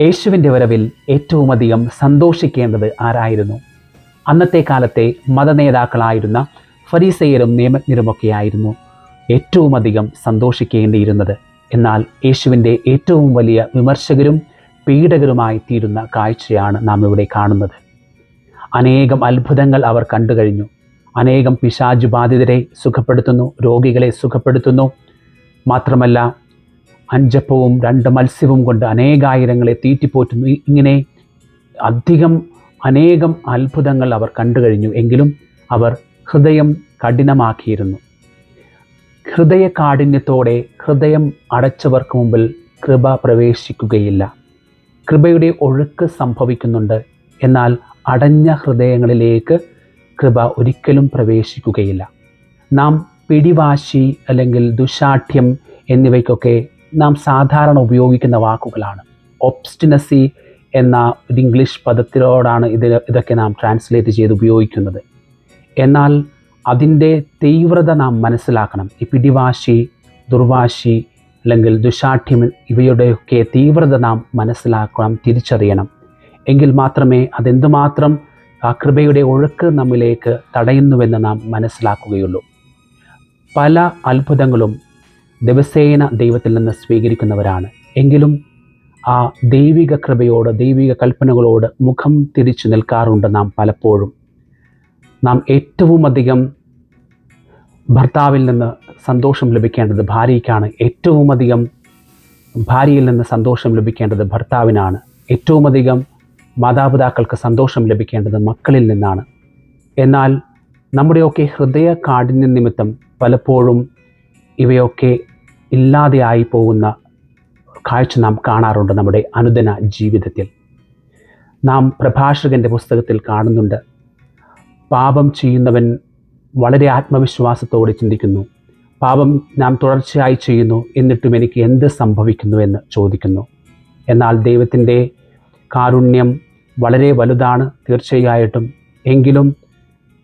യേശുവിൻ്റെ വരവിൽ ഏറ്റവുമധികം സന്തോഷിക്കേണ്ടത് ആരായിരുന്നു? അന്നത്തെ കാലത്തെ മതനേതാക്കളായിരുന്ന ഫരീസയരും നിയമജ്ഞരുമൊക്കെയായിരുന്നു ഏറ്റവുമധികം സന്തോഷിക്കേണ്ടിയിരുന്നത്. എന്നാൽ യേശുവിൻ്റെ ഏറ്റവും വലിയ വിമർശകരും പീഡകരുമായി തീരുന്ന കാഴ്ചയാണ് നാം ഇവിടെ കാണുന്നത്. അനേകം അത്ഭുതങ്ങൾ അവർ കണ്ടു കഴിഞ്ഞു. അനേകം പിശാചു ബാധിതരെ സുഖപ്പെടുത്തുന്നു, രോഗികളെ സുഖപ്പെടുത്തുന്നു. മാത്രമല്ല 5 അപ്പവും 2 മത്സ്യവും കൊണ്ട് അനേകായിരങ്ങളെ തീറ്റിപ്പോറ്റുന്നു. ഇങ്ങനെ അനേകം അത്ഭുതങ്ങൾ അവർ കണ്ടു കഴിഞ്ഞു. എങ്കിലും അവർ ഹൃദയം കഠിനമാക്കിയിരുന്നു. ഹൃദയ കാഠിന്യത്തോടെ ഹൃദയം അടച്ചവർക്ക് മുമ്പിൽ കൃപ പ്രവേശിക്കുകയില്ല. കൃപയുടെ ഒഴുക്ക് സംഭവിക്കുന്നുണ്ട്, എന്നാൽ അടഞ്ഞ ഹൃദയങ്ങളിലേക്ക് കൃപ ഒരിക്കലും പ്രവേശിക്കുകയില്ല. നാം പിടിവാശി അല്ലെങ്കിൽ ദുശാഠ്യം എന്നിവയ്ക്കൊക്കെ നാം സാധാരണ ഉപയോഗിക്കുന്ന വാക്കുകളാണ്. ഒബ്സ്റ്റിനസി എന്ന ഒരു ഇംഗ്ലീഷ് പദത്തിലോടാണ് ഇതൊക്കെ നാം ട്രാൻസ്ലേറ്റ് ചെയ്ത് ഉപയോഗിക്കുന്നത്. എന്നാൽ അതിൻ്റെ തീവ്രത നാം മനസ്സിലാക്കണം. ഈ പിടിവാശി, ദുർവാശി അല്ലെങ്കിൽ ദുശാഠ്യം ഇവയുടെയൊക്കെ തീവ്രത നാം മനസ്സിലാക്കണം, തിരിച്ചറിയണം. എങ്കിൽ മാത്രമേ അതെന്തുമാത്രം ആ കൃപയുടെ ഒഴുക്ക് നമ്മിലേക്ക് തടയുന്നുവെന്ന് നാം മനസ്സിലാക്കുകയുള്ളൂ. പല അത്ഭുതങ്ങളും ദിവസേന ദൈവത്തിൽ നിന്ന് സ്വീകരിക്കുന്നവരാണ്. എങ്കിലും ആ ദൈവിക കൃപയോട്, ദൈവിക കൽപ്പനകളോട് മുഖം തിരിച്ചു നിൽക്കാറുണ്ട് നാം പലപ്പോഴും. നാം ഏറ്റവും അധികം ഭർത്താവിൽ നിന്ന് സന്തോഷം ലഭിക്കേണ്ടത് ഭാര്യയ്ക്കാണ്. ഏറ്റവും അധികം ഭാര്യയിൽ നിന്ന് സന്തോഷം ലഭിക്കേണ്ടത് ഭർത്താവിനാണ്. ഏറ്റവും അധികം മാതാപിതാക്കൾക്ക് സന്തോഷം ലഭിക്കേണ്ടത് മക്കളിൽ നിന്നാണ്. എന്നാൽ നമ്മുടെയൊക്കെ ഹൃദയ കാഠിന്യ നിമിത്തം പലപ്പോഴും ഇവയൊക്കെ ഇല്ലാതെയായി പോകുന്ന കാഴ്ച നാം കാണാറുണ്ട് നമ്മുടെ അനുദിന ജീവിതത്തിൽ. നാം പ്രഭാഷകൻ്റെ പുസ്തകത്തിൽ കാണുന്നുണ്ട്, പാപം ചെയ്യുന്നവൻ വളരെ ആത്മവിശ്വാസത്തോടെ ചിന്തിക്കുന്നു, പാപം നാം തുടർച്ചയായി ചെയ്യുന്നു, എന്നിട്ടും എനിക്ക് എന്ത് സംഭവിക്കുന്നു എന്ന് ചോദിക്കുന്നു. എന്നാൽ ദൈവത്തിൻ്റെ കാരുണ്യം വളരെ വലുതാണ് തീർച്ചയായിട്ടും. എങ്കിലും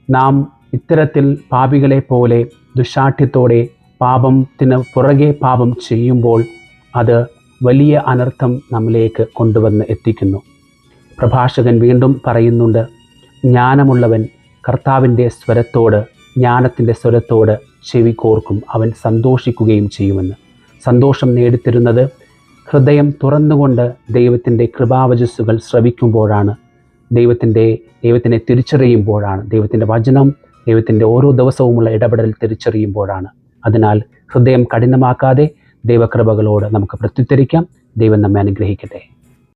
നാം ഇത്തരത്തിൽ പാപികളെ പോലെ ദുശാഠ്യത്തോടെ പാപത്തിന് പുറകെ പാപം ചെയ്യുമ്പോൾ അത് വലിയ അനർത്ഥം നമ്മിലേക്ക് കൊണ്ടുവന്ന് എത്തിക്കുന്നു. പ്രഭാഷകൻ വീണ്ടും പറയുന്നുണ്ട്, ജ്ഞാനമുള്ളവൻ കർത്താവിൻ്റെ സ്വരത്തോട്, ജ്ഞാനത്തിൻ്റെ സ്വരത്തോട് ചെവി കോർക്കും, അവൻ സന്തോഷിക്കുകയും ചെയ്യുമെന്ന്. സന്തോഷം നേടിത്തരുന്നത് ഹൃദയം തുറന്നുകൊണ്ട് ദൈവത്തിൻ്റെ കൃപാവചസ്സുകൾ ശ്രവിക്കുമ്പോഴാണ്, ദൈവത്തിനെ തിരിച്ചറിയുമ്പോഴാണ്, ദൈവത്തിൻ്റെ വചനം, ദൈവത്തിൻ്റെ ഓരോ ദിവസവുമുള്ള ഇടപെടൽ തിരിച്ചറിയുമ്പോഴാണ്. അതിനാൽ ഹൃദയം കഠിനമാക്കാതെ ദൈവകൃപകളോട് നമുക്ക് പ്രത്യുത്തരിക്കാം. ദൈവം നമ്മെ അനുഗ്രഹിക്കട്ടെ.